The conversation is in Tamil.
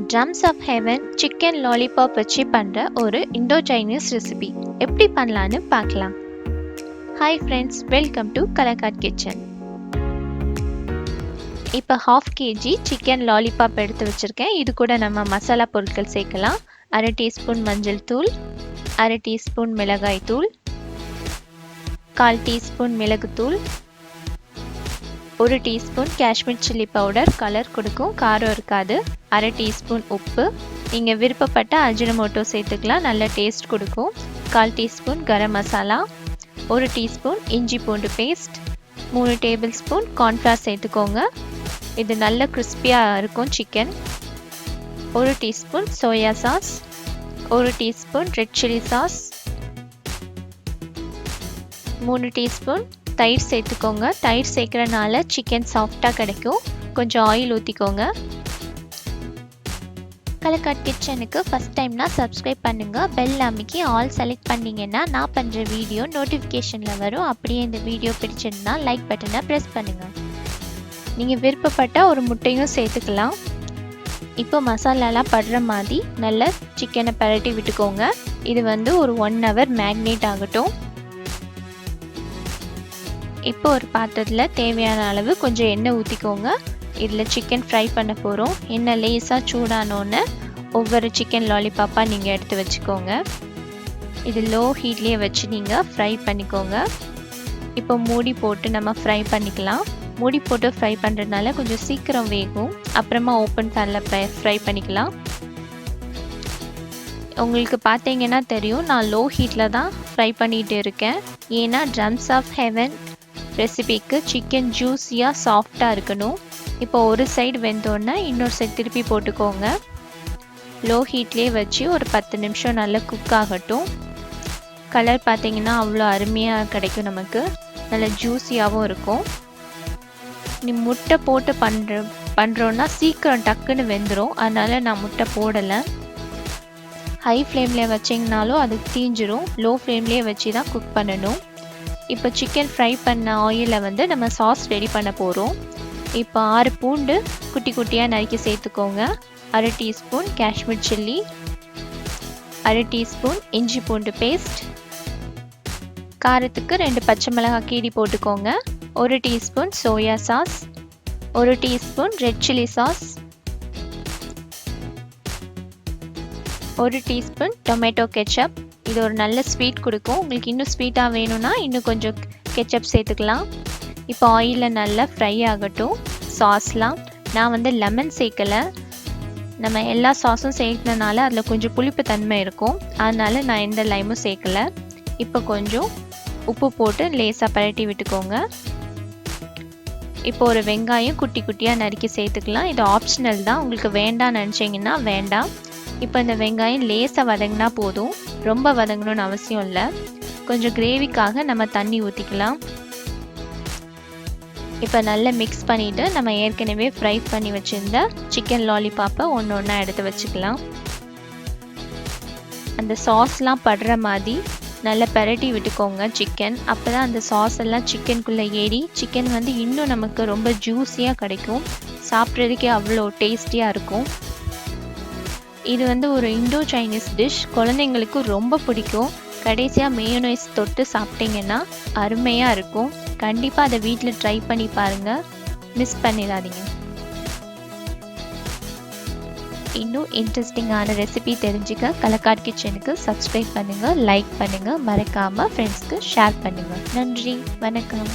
Drums of Heaven chicken lollipop வச்சு பண்ற ஒரு Indo-Chinese recipe எப்படி பண்ணலாம்னு பார்க்கலாம். Hi friends, welcome to Kalakad kitchen. இப்போ 1/2 kg chicken lollipop எடுத்து வச்சிருக்கேன். இது கூட நம்ம மசாலா பொருட்கள் சேர்க்கலாம். 1/2 teaspoon மஞ்சள் தூள், 1/2 teaspoon மிளகாய் தூள், 1/4 teaspoon மிளகு தூள், 1 teaspoon Kashmir chilli powder colour கொடுக்கும், காரம் இருக்காது, 1/2 teaspoon உப்பு, நீங்க விருப்பப்பட்ட அஜினமோட்டோ சேர்த்துக்கலாம், நல்ல டேஸ்ட் கொடுக்கும், 1/4 teaspoon கரம் மசாலா, 1 teaspoon இஞ்சி பூண்டு பேஸ்ட், 3 tablespoon கார்ன்ஃப்ளவர் சேர்த்துக்கோங்க. இது நல்ல கிறிஸ்பியா இருக்கும் chicken. 1 teaspoon soya sauce, 1 teaspoon red chilli sauce, 3 teaspoon தயிர் சேர்த்துக்கோங்க. தயிர் சேர்க்கறனால சிக்கன் சாஃப்டாக கிடைக்கும். கொஞ்சம் ஆயில் ஊற்றிக்கோங்க. கலக்காட் கிச்சனுக்கு ஃபஸ்ட் டைம்னா சப்ஸ்கிரைப் பண்ணுங்கள். பெல் அமைக்கி ஆல் செலக்ட் பண்ணிங்கன்னா நான் பண்ணுற வீடியோ நோட்டிஃபிகேஷனில் வரும். அப்படியே இந்த வீடியோ பிடிச்சிருந்தா லைக் பட்டனை ப்ரெஸ் பண்ணுங்கள். நீங்கள் விருப்பப்பட்ட ஒரு முட்டையும் சேர்த்துக்கலாம். இப்போ மசாலாலாம் படுற மாதிரி நல்ல சிக்கனை பரட்டி விட்டுக்கோங்க. இது ஒரு 1 hour மேக்னேட் ஆகட்டும். இப்போ ஒரு பாத்திரத்தில் தேவையான அளவு கொஞ்சம் எண்ணெய் ஊற்றிக்கோங்க. இதில் சிக்கன் ஃப்ரை பண்ண போகிறோம். எண்ணெய் லேசாக சூடானோன்னு ஒவ்வொரு சிக்கன் லாலிபாப்பாக நீங்கள் எடுத்து வச்சுக்கோங்க. இது லோ ஹீட்லேயே வச்சு நீங்கள் ஃப்ரை பண்ணிக்கோங்க. இப்போ மூடி போட்டு நம்ம ஃப்ரை பண்ணிக்கலாம். மூடி போட்டு ஃப்ரை பண்ணுறதுனால கொஞ்சம் சீக்கிரம் வேகும். அப்புறமா ஓப்பன் பேனில் ஃப்ரை பண்ணிக்கலாம். உங்களுக்கு பார்த்தீங்கன்னா தெரியும், நான் லோ ஹீட்டில் தான் ஃப்ரை பண்ணிகிட்டு இருக்கேன். ஏன்னா ட்ரம்ஸ் ஆஃப் ஹெவன் ரெசிபிக்கு சிக்கன் ஜூஸியாக சாஃப்டாக இருக்கணும். இப்போ ஒரு சைடு வெந்தோடனே இன்னொரு சைடு திருப்பி போட்டுக்கோங்க. லோ ஹீட்லேயே வச்சு ஒரு 10 நிமிஷம் நல்லா குக் ஆகட்டும். கலர் பார்த்தீங்கன்னா அவ்வளோ அருமையாக கிடைக்கும், நமக்கு நல்ல ஜூஸியாகவும் இருக்கும். நீ முட்டை போட்டு பண்ணுறோன்னா சீக்கிரம் டக்குன்னு வெந்துடும். அதனால் நான் முட்டை போடலை. ஹை ஃப்ளேமில் வச்சிங்கனாலும் அது தீஞ்சிரும். லோ ஃப்ளேம்லேயே வச்சு தான் குக் பண்ணணும். இப்போ சிக்கன் ஃப்ரை பண்ண ஆயிலில் நம்ம சாஸ் ரெடி பண்ண போகிறோம். இப்போ 6 பூண்டு குட்டி குட்டியாக நறுக்கி சேர்த்துக்கோங்க. 1/2 teaspoon காஷ்மீர் சில்லி, 1/2 teaspoon இஞ்சி பூண்டு பேஸ்ட், காரத்துக்கு 2 பச்சை மிளகாய் கீரி போட்டுக்கோங்க. 1 teaspoon soya sauce, 1 teaspoon red chilli sauce, 1 teaspoon tomato ketchup. இது ஒரு நல்ல ஸ்வீட் கொடுக்கும். உங்களுக்கு இன்னும் ஸ்வீட்டாக வேணும்னா இன்னும் கொஞ்சம் கெச்சப் சேர்த்துக்கலாம். இப்போ ஆயிலில் நல்லா ஃப்ரை ஆகட்டும். சாஸ்லாம் நான் லெமன் சேர்க்கலை. நம்ம எல்லா சாஸும் சேர்க்கறதுனால அதில் கொஞ்சம் புளிப்பு தன்மை இருக்கும். அதனால் நான் எந்த லைமும் சேர்க்கலை. இப்போ கொஞ்சம் உப்பு போட்டு லேசாக பரட்டி விட்டுக்கோங்க. இப்போ ஒரு வெங்காயம் குட்டி குட்டியாக நறுக்கி சேர்த்துக்கலாம். இது ஆப்ஷனல் தான், உங்களுக்கு வேண்டாம்னு நினச்சிங்கன்னா வேண்டாம். இப்போ இந்த வெங்காயம் லேசாக வதங்கினா போதும், ரொம்ப வதங்கணும்னு அவசியம் இல்லை. கொஞ்சம் கிரேவிக்காக நம்ம தண்ணி ஊற்றிக்கலாம். இப்போ நல்லா மிக்ஸ் பண்ணிவிட்டு நம்ம ஏற்கனவே ஃப்ரை பண்ணி வச்சுருந்த சிக்கன் லாலிபாப்பை ஒன்று ஒன்றா எடுத்து வச்சுக்கலாம். அந்த சாஸ்லாம் படுற மாதிரி நல்லா பரட்டி விட்டுக்கோங்க சிக்கன். அப்போ தான் அந்த சாஸ் எல்லாம் சிக்கனுக்குள்ளே ஏறி சிக்கன் இன்னும் நமக்கு ரொம்ப ஜூஸியாக கிடைக்கும். சாப்பிட்றதுக்கே அவ்வளோ டேஸ்டியாக இருக்கும். இது ஒரு இண்டோ சைனீஸ் டிஷ். குழந்தைங்களுக்கு ரொம்ப பிடிக்கும். கடைசியாக மேயோனைஸ் தொட்டு சாப்பிட்டீங்கன்னா அருமையாக இருக்கும். கண்டிப்பாக அதை வீட்டில் ட்ரை பண்ணி பாருங்கள், மிஸ் பண்ணிடாதீங்க. இன்னும் இன்ட்ரெஸ்டிங்கான ரெசிபி தெரிஞ்சுக்க கலக்காட் கிச்சனுக்கு சப்ஸ்கிரைப் பண்ணுங்கள், லைக் பண்ணுங்கள், மறக்காமல் ஃப்ரெண்ட்ஸ்க்கு ஷேர் பண்ணுங்கள். நன்றி, வணக்கம்.